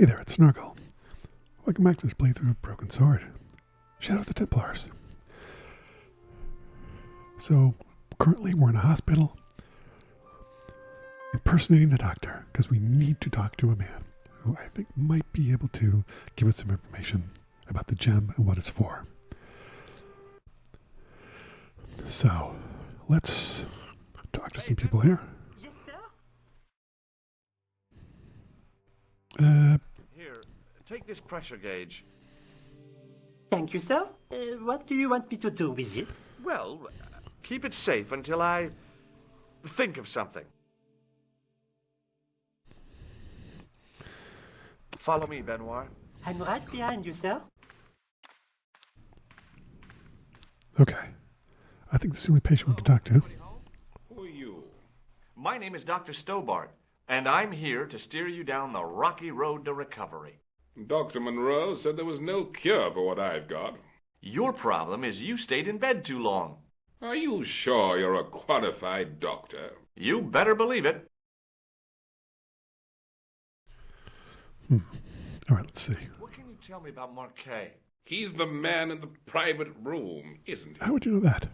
Hey there, it's Snargle. Welcome back to this playthrough of Broken Sword. Shadow of the Templars. So, currently we're in a hospital, impersonating a doctor, because we need to talk to a man who I think might be able to give us some information about the gem and what it's for. So, let's talk to some people here. Here, take this pressure gauge. Thank you, sir. What do you want me to do with it? Well, keep it safe until I think of something. Follow me, Benoit. I'm right behind you, sir. Okay. I think this is the only patient we can talk to. Who are you? My name is Dr. Stobart, and I'm here to steer you down the rocky road to recovery. Dr. Monroe said there was no cure for what I've got. Your problem is you stayed in bed too long. Are you sure you're a qualified doctor? You better believe it. All right, let's see. What can you tell me about Marquet? He's the man in the private room, isn't he? How would you know that?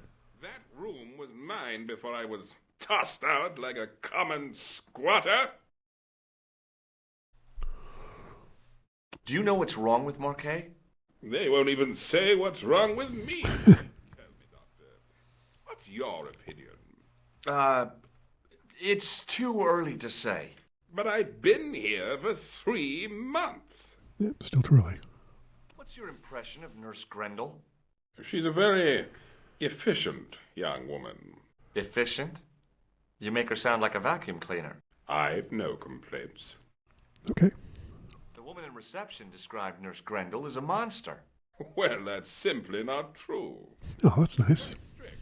That room was mine before I was tossed out like a common squatter. Do you know what's wrong with Marquet? They won't even say what's wrong with me. Tell me, Doctor, what's your opinion? It's too early to say. But I've been here for 3 months. Yeah, still too early. What's your impression of Nurse Grendel? She's a very efficient young woman. Efficient? You make her sound like a vacuum cleaner. I've no complaints. Okay. The woman in reception described Nurse Grendel as a monster. Well, that's simply not true. Oh, that's nice. Strict.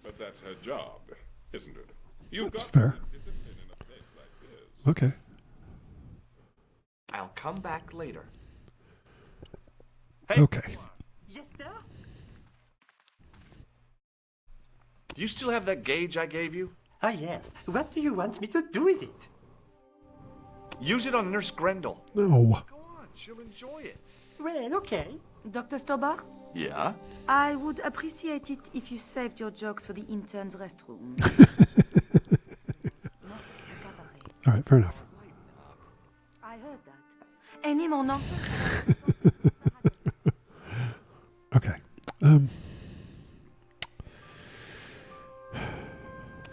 But that's her job, isn't it? You've That's got fair. discipline in a place like this. Okay. I'll come back later. Hey, Okay. Yes, sir. do you still have that gauge I gave you? Ah, yes. What do you want me to do with it? Use it on Nurse Grendel. No. Go on, she'll enjoy it. Well, okay. Dr. Stobart, Yeah? I would appreciate it if you saved your jokes for the intern's restroom. All right, fair enough. I heard that. Any more nonsense? Okay.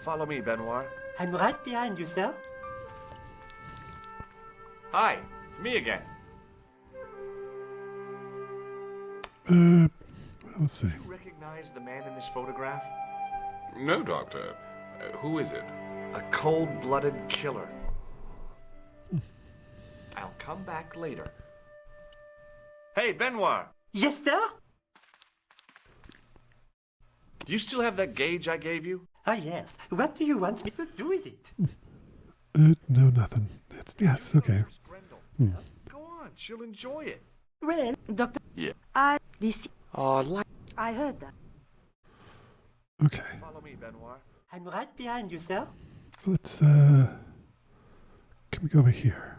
Follow me, Benoit. I'm right behind you, sir. Hi, it's me again. Let's see. Do you recognize the man in this photograph? No, Doctor. Who is it? A cold-blooded killer. I'll come back later. Hey, Benoit! Yes, sir. Do you still have that gauge I gave you? Ah, yes. What do you want me to do with it? No, nothing. It's okay. Nurse Grendel. Go on, she'll enjoy it. Well, Doctor, Yeah. this, Oh, I heard that. Okay. Follow me, Benoit. I'm right behind you, sir. Let's, can we go over here?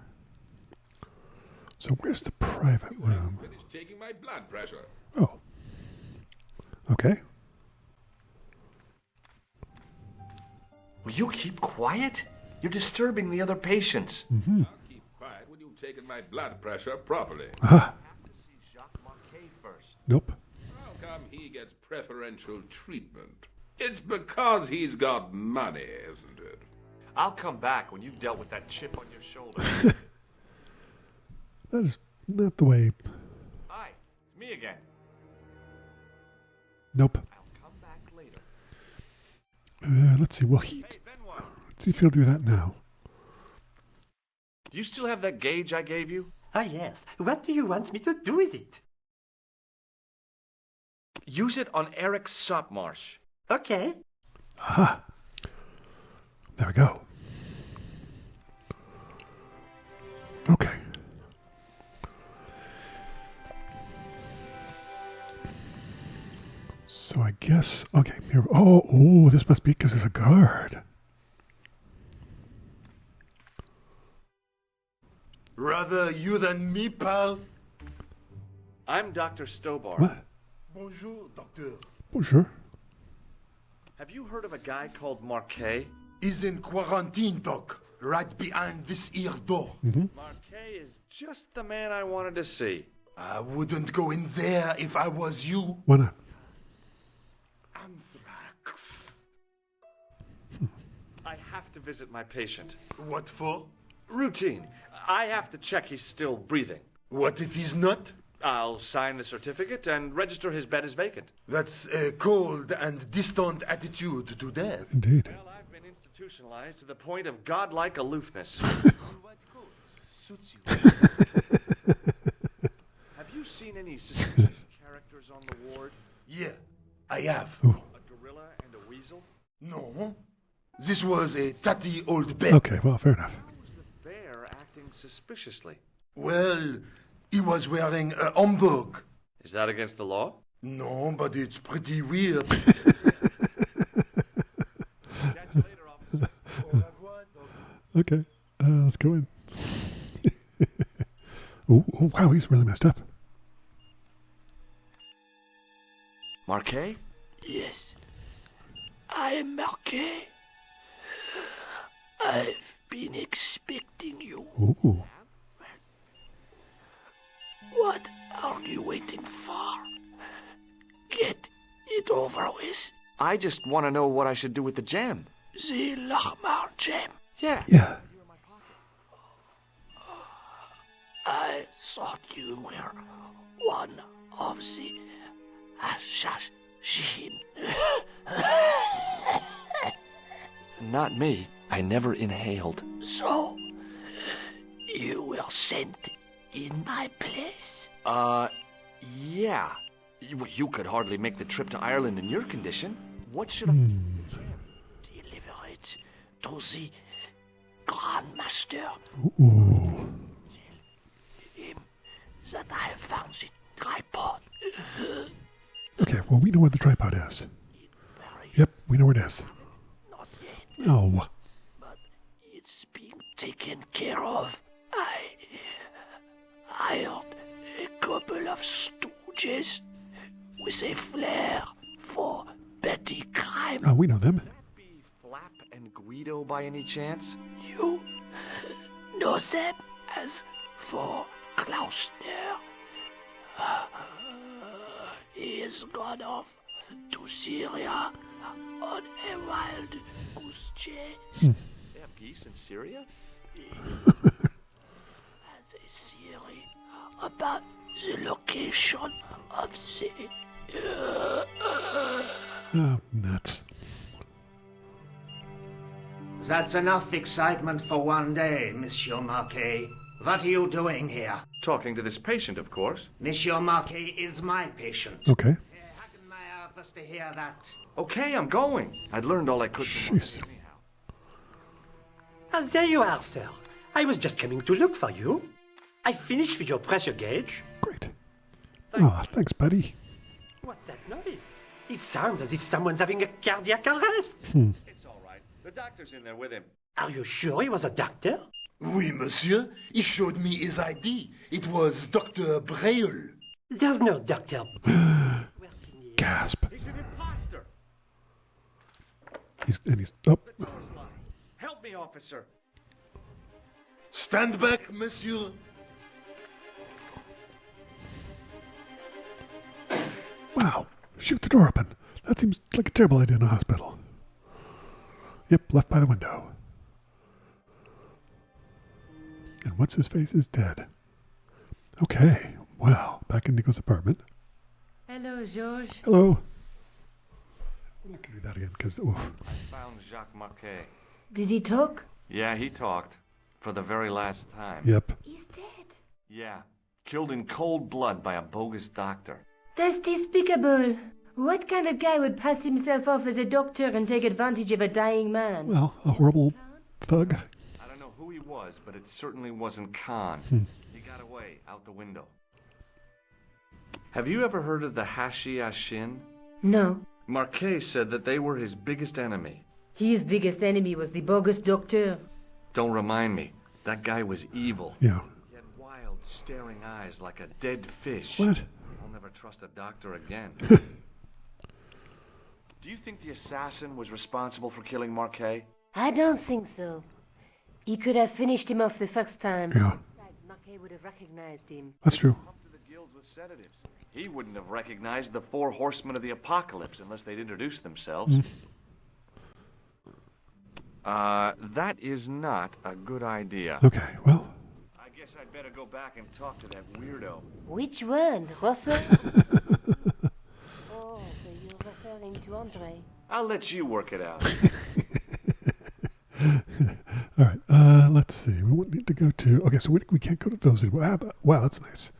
So where's the private room? Finished taking my blood pressure. Oh. Okay. Will you keep quiet? You're disturbing the other patients. Mm-hmm. I'll keep quiet when you've taken my blood pressure properly. Aha. I have to see Jacques Marquet first. Nope. How come he gets preferential treatment? It's because he's got money, isn't it? I'll come back when you've dealt with that chip on your shoulder. That is not the way. Hi, it's me again. Nope. I'll come back later. Let's see. Well, Hey, Benoit! let's see if he'll do that now. Do you still have that gauge I gave you? Ah, yes. What do you want me to do with it? Use it on Eric Sopmarsh. Okay. Aha. There we go. Okay. So I guess, okay, here, oh, this must be because there's a guard. Rather you than me, pal. I'm Dr. Stobart. What? Bonjour, doctor. Bonjour. Have you heard of a guy called Marquet? He's in quarantine, doc. Right behind this here door. Marquet is just the man I wanted to see. I wouldn't go in there if I was you. Why not? Anthrax. I have to visit my patient. What for? Routine. I have to check he's still breathing. What if he's not? I'll sign the certificate and register his bed as vacant. That's a cold and distant attitude to death. Indeed. Well, I've been institutionalized to the point of godlike aloofness. Suits you. Have you seen any suspicious characters on the ward? Yeah, I have. A gorilla and a weasel? No. This was a tatty old bear. Okay, well, fair enough. How was the bear acting suspiciously? Well, he was wearing a homburg. Is that against the law? No, but it's pretty weird. Catch you later, officer. Au revoir, doc. Okay, let's go in. Oh, wow, he's really messed up. Marquet? Yes, I am Marquet. I've been expecting you. Ooh. What are you waiting for? Get it over with. I just want to know what I should do with the gem. The Lahmar gem. Yeah. Yeah. I thought you were one of the assassin. Not me. I never inhaled. So, you were sent in my place. Yeah. You could hardly make the trip to Ireland in your condition. What should I... Deliver it to the Grandmaster. Ooh. Tell him that I have found the tripod. Okay, well, we know where the tripod is. Very Yep, we know where it is. not yet, Oh. but it's being taken care of. I hired a couple of stooges with a flair for petty crime. Oh, we know them. Be Flap and Guido by any chance? You know them as for Klausner. He has gone off to Syria on a wild goose chase. They have geese in Syria? As a theory about the location of the... Oh, nuts. That's enough excitement for one day, Monsieur Marquet. What are you doing here? Talking to this patient, of course. Monsieur Marquet is my patient. Okay. Hagenmeyer was to hear that. Okay, I'm going. I'd learned all I could from Jeez. Marquet anyhow. Ah, there you are, sir. I was just coming to look for you. I finished with your pressure gauge. Great. Oh, thanks, buddy. What's that noise? It sounds as if someone's having a cardiac arrest. It's all right. The doctor's in there with him. Are you sure he was a doctor? Oui, monsieur. He showed me his ID. It was Dr. Braille. There's no doctor. Gasp. He's an imposter. He's oh, The door's locked. Help me, officer. Stand back, monsieur. wow. Shoot the door open. That seems like a terrible idea in a hospital. Yep, left by the window. And what's his face is dead. Okay, wow. Back in Nico's apartment. Hello, George. Hello. I'm not going to do that again because, oof. I found Jacques Marquet. Did he talk? Yeah, he talked. For the very last time. Yep. He's dead. Yeah. Killed in cold blood by a bogus doctor. That's despicable. What kind of guy would pass himself off as a doctor and take advantage of a dying man? Well, a horrible thug. I don't know who he was, but it certainly wasn't Khan. He got away, out the window. Have you ever heard of the Hashi-Ashin? No. Marquet said that they were his biggest enemy. His biggest enemy was the bogus doctor. Don't remind me. That guy was evil. Yeah. Yeah, wild, staring eyes like a dead fish. What? I'll never trust a doctor again. Do you think the assassin was responsible for killing Marquet? I don't think so. He could have finished him off the first time. Yeah, Besides, Marquet would have recognized him. that's true. Pumped to the gills with sedatives. He wouldn't have recognized the 4 horsemen of the apocalypse unless they'd introduced themselves. That is not a good idea. Okay, well, I guess I'd better go back and talk to that weirdo. Which one, Russell? Oh, so you're referring to Andre. I'll let you work it out. all right. Let's see. We won't need to go to. Okay, so we can't go to those anymore. Wow, that's nice.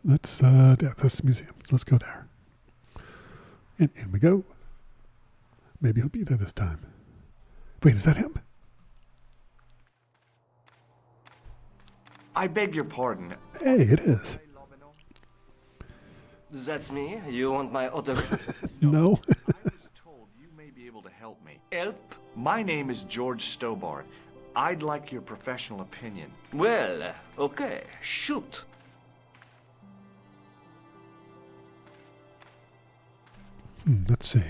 That's yeah, that's the museum. So let's go there. And in we go. Maybe he'll be there this time. Wait, is that him? I beg your pardon. Hey, it is. That's me. You want my autograph? No. I was told you may be able to help me. Help? My name is George Stobart. I'd like your professional opinion. Well, okay. Shoot. Let's see.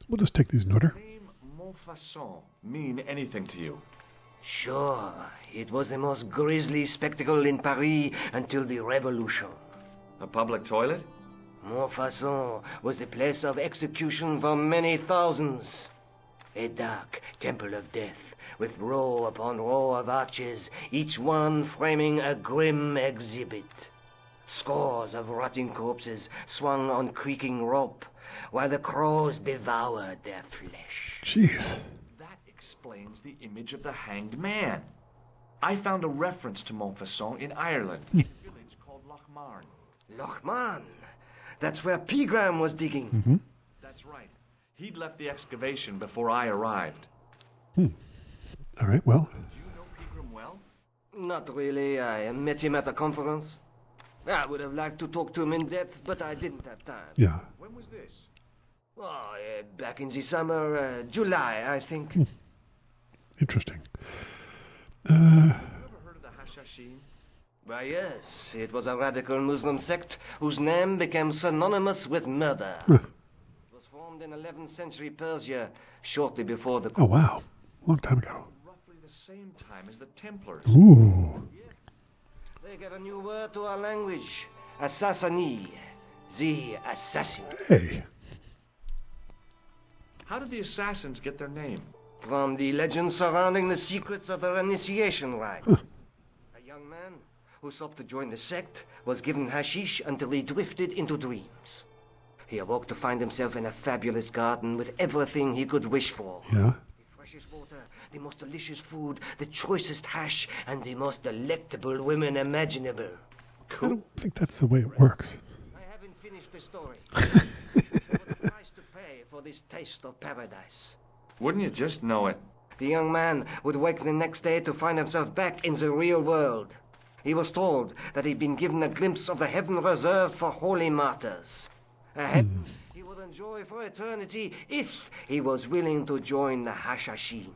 We'll just take these in order. Name Montfaucon mean anything to you? Sure. It was the most grisly spectacle in Paris until the Revolution. A public toilet? Montfaucon was the place of execution for many thousands. A dark temple of death, with row upon row of arches, each one framing a grim exhibit. Scores of rotting corpses swung on creaking rope, while the crows devoured their flesh. Jeez. That explains the image of the hanged man. I found a reference to Montfaucon in Ireland, in a village called Lochmarn. Lochman, that's where Pegram was digging. That's right. He'd left the excavation before I arrived. All right, well, Do you know Pegram well? Not really. I met him at a conference. I would have liked to talk to him in depth, but I didn't have time. yeah. When was this? Oh, back in the summer, July, I think. Interesting. You ever heard of the Hashashin? Why, yes, it was a radical Muslim sect whose name became synonymous with murder. It was formed in 11th century Persia, shortly before the... Oh, wow. Long time ago. Roughly the same time as the Templars. Ooh. They gave a new word to our language, Assassini, the assassin. Hey. How did the assassins get their name? From the legend surrounding the secrets of their initiation rites. A young man who sought to join the sect was given hashish until he drifted into dreams. He awoke to find himself in a fabulous garden with everything he could wish for. Yeah. The freshest water, the most delicious food, the choicest hash, and the most delectable women imaginable. I don't think that's the way it works. I haven't finished the story. There was a price to pay for this taste of paradise. Wouldn't you just know it? The young man would wake the next day to find himself back in the real world. He was told that he'd been given a glimpse of the heaven reserved for holy martyrs. A heaven he would enjoy for eternity if he was willing to join the Hashashin.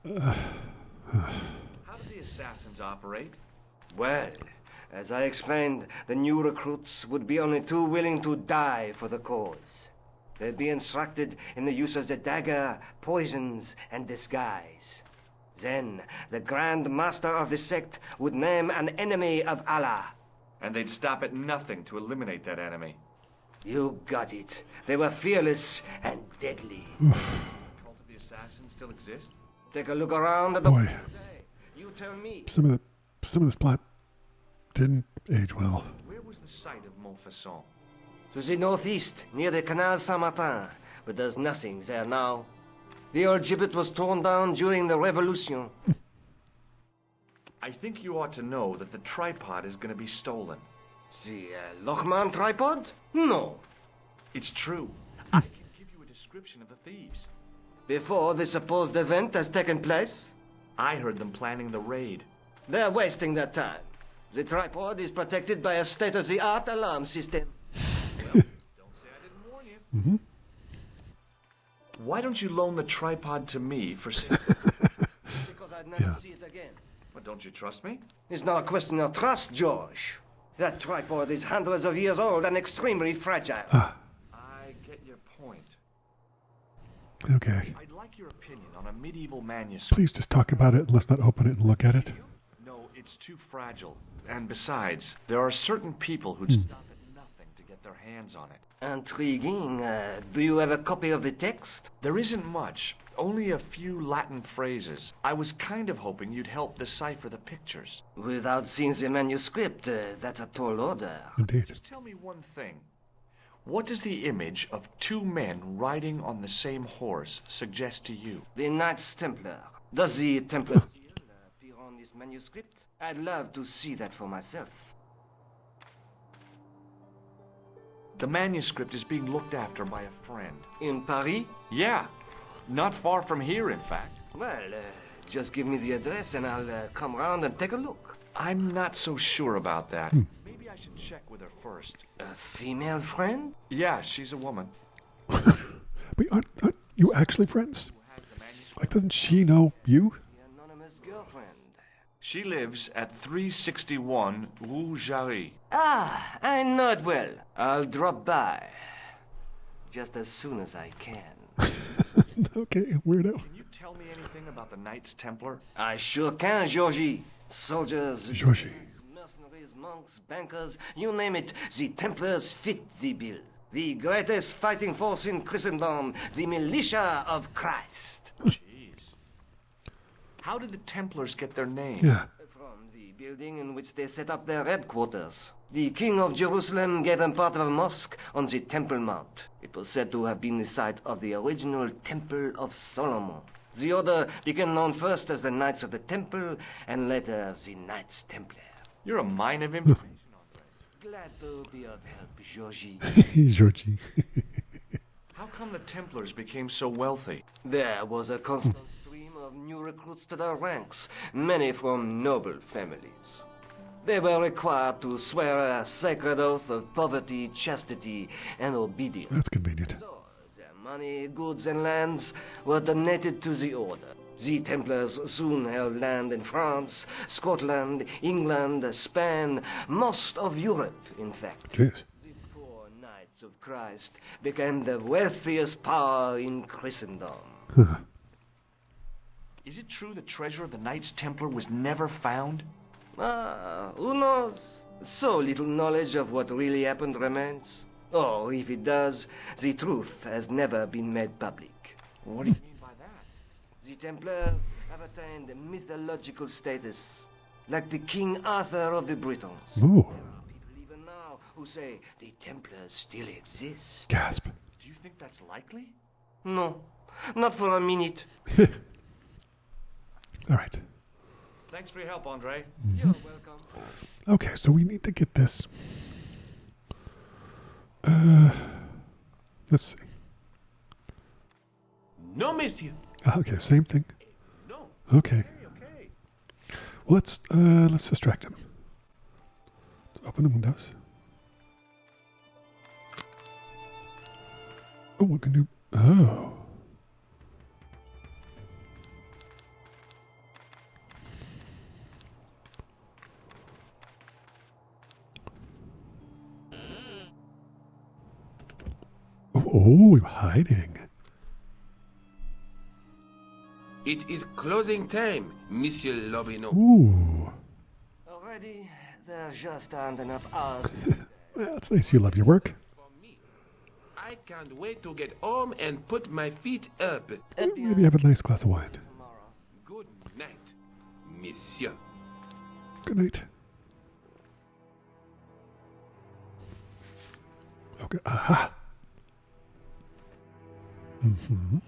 How did the assassins operate? Well, as I explained, the new recruits would be only too willing to die for the cause. They'd be instructed in the use of the dagger, poisons, and disguise. Then, the Grand Master of the sect would name an enemy of Allah. And they'd stop at nothing to eliminate that enemy. You got it. They were fearless and deadly. The cult of the assassins still exist? Take a look around at the Boy. world today. You tell me. Some of this plot didn't age well. Where was the site of Montfaucon? To the northeast, near the Canal Saint-Martin, but there's nothing there now. The old gibbet was torn down during the Revolution. I think you ought to know that the tripod is going to be stolen. The Lochman tripod? No. It's true. I can give you a description of the thieves. Before the supposed event has taken place, I heard them planning the raid. they're wasting their time. The tripod is protected by a state-of-the-art alarm system. Don't say I didn't warn you. Why don't you loan the tripod to me for safety? Because I'd never Yeah. see it again. But don't you trust me? It's not a question of trust, George. That tripod is hundreds of years old and extremely fragile. Ah, I get your point. okay. I'd like your opinion on a medieval manuscript. Please just talk about it and let's not open it and look at it. No, it's too fragile. And besides, there are certain people who'd stop at nothing to get their hands on it. Intriguing. Do you have a copy of the text? There isn't much, only a few Latin phrases. I was kind of hoping you'd help decipher the pictures. Without seeing the manuscript, that's a tall order. Indeed. Just tell me one thing. What does the image of two men riding on the same horse suggest to you? The Knights Templar. Does the Templar seal appear on this manuscript? I'd love to see that for myself. The manuscript is being looked after by a friend. In Paris? Yeah, not far from here, in fact. Well, just give me the address and I'll come round and take a look. I'm not so sure about that. Maybe I should check with her first. A female friend? Yeah, she's a woman. Wait, aren't you actually friends? Like, doesn't she know you? The anonymous girlfriend. She lives at 361 Rue Jarry. Ah, I know it well. I'll drop by. Just as soon as I can. Okay, weirdo. Can you tell me anything about the Knights Templar? I sure can, Georgie. Soldiers, Georgie. mercenaries, monks, bankers, you name it, the Templars fit the bill. The greatest fighting force in Christendom, the militia of Christ. Jeez. How did the Templars get their name? Yeah. From the building in which they set up their headquarters. The King of Jerusalem gave them part of a mosque on the Temple Mount. It was said to have been the site of the original Temple of Solomon. The order became known first as the Knights of the Temple, and later as the Knights Templar. You're a mine of information, Andre. Glad to be of help, Georgie. Georgie. How come the Templars became so wealthy? There was a constant stream of new recruits to their ranks, many from noble families. They were required to swear a sacred oath of poverty, chastity, and obedience. That's convenient. So, their money, goods, and lands were donated to the order. The Templars soon held land in France, Scotland, England, Spain, most of Europe, in fact. Jeez. The poor Knights of Christ became the wealthiest power in Christendom. Is it true the treasure of the Knights Templar was never found? Ah, who knows? So little knowledge of what really happened remains. Or, if it does, the truth has never been made public. What do you mean by that? The Templars have attained mythological status, like the King Arthur of the Britons. Ooh. People even now who say the Templars still exist. Gasp. Do you think that's likely? No, not for a minute. All right. Thanks for your help, Andre. You're welcome. Okay, so we need to get this. Let's see. No, monsieur. Okay, same thing. No. Okay. Okay. Well, let's distract him. Open the windows. Oh, we can do. Oh. Oh, we're hiding. It is closing time, Monsieur Lobineau. Ooh. Already, there just aren't enough hours. That's nice. You love your work. For me, I can't wait to get home and put my feet up. Maybe have a nice glass of wine. Tomorrow. Good night, Monsieur. Good night. Okay. Aha. Mm-hmm.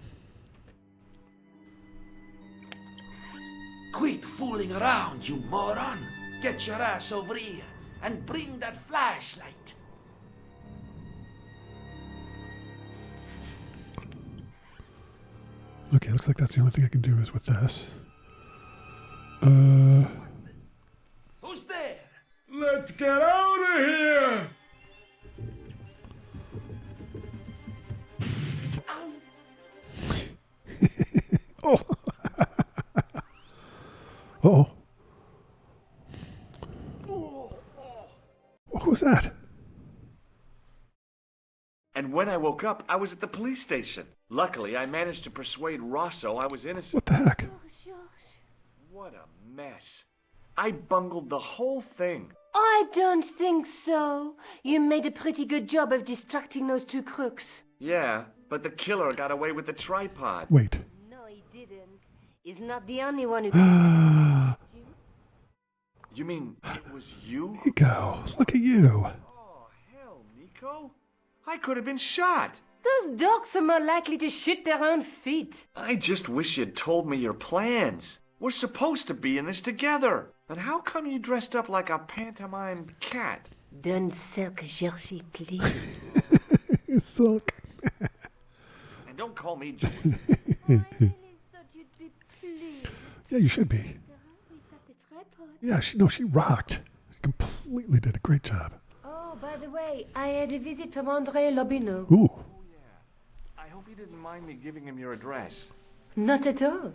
Quit fooling around, you moron. Get your ass over here and bring that flashlight. Okay, looks like that's the only thing I can do is with this. Who's there? Let's get out of here! Oh. Uh-oh. Who was that? And when I woke up, I was at the police station. Luckily, I managed to persuade Rosso I was innocent. What the heck? What a mess. I bungled the whole thing. I don't think so. You made a pretty good job of distracting those two crooks. Yeah, but the killer got away with the tripod. Wait. No, he didn't. He's not the only one who... You mean it was you? Nico, look at you. Oh, hell, Nico. I could have been shot. Those dogs are more likely to shoot their own feet. I just wish you'd told me your plans. We're supposed to be in this together. But how come you dressed up like a pantomime cat? Don't sulk, Jersey, please. Sulk. And don't call me Joey. I really thought you'd be pleased. Yeah, you should be. We got the tripod. Yeah, she rocked. She completely did a great job. Oh, by the way, I had a visit from Andre Lobino. Ooh. Oh, yeah. I hope you didn't mind me giving him your address. Not at all.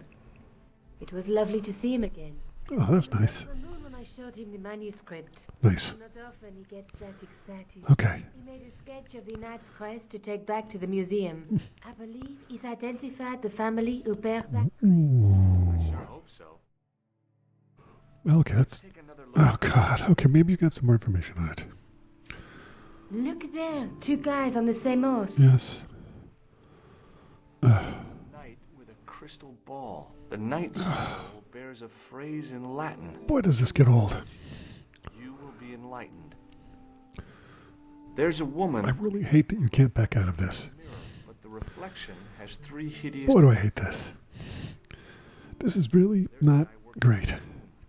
It was lovely to see him again. Oh, that's nice. When I showed him the manuscript. Nice. Not often he gets that excited. Okay. He made a sketch of the night's quest to take back to the museum. I believe he's identified the family who bears that. I sure hope so. Well, okay, that's... Take another look. Oh, God. Okay, maybe you got some more information on it. Look there, two guys on the same horse. Yes. Knight with a crystal ball. The knight's symbol bears a phrase in Latin. Boy, does this get old. You will be enlightened. There's a woman. I really hate that you can't back out of this. Mirror, but the reflection has three hideous. Boy, do I hate this. This is really not great.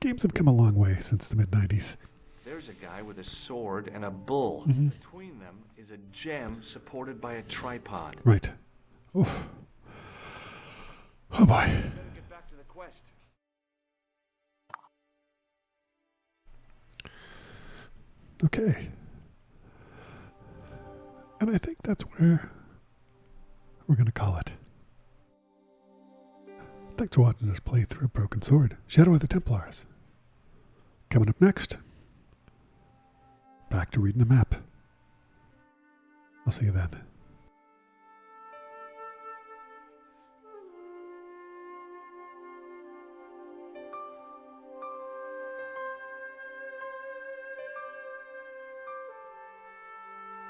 Games have come a long way since the mid-90s. There's a guy with a sword and a bull. Mm-hmm. Between them is a gem supported by a tripod. Right. Oof. Oh, boy. Better get back to the quest. Okay. And I think that's where we're going to call it. Thanks for watching us play through Broken Sword, Shadow of the Templars. Coming up next, back to reading the map. I'll see you then.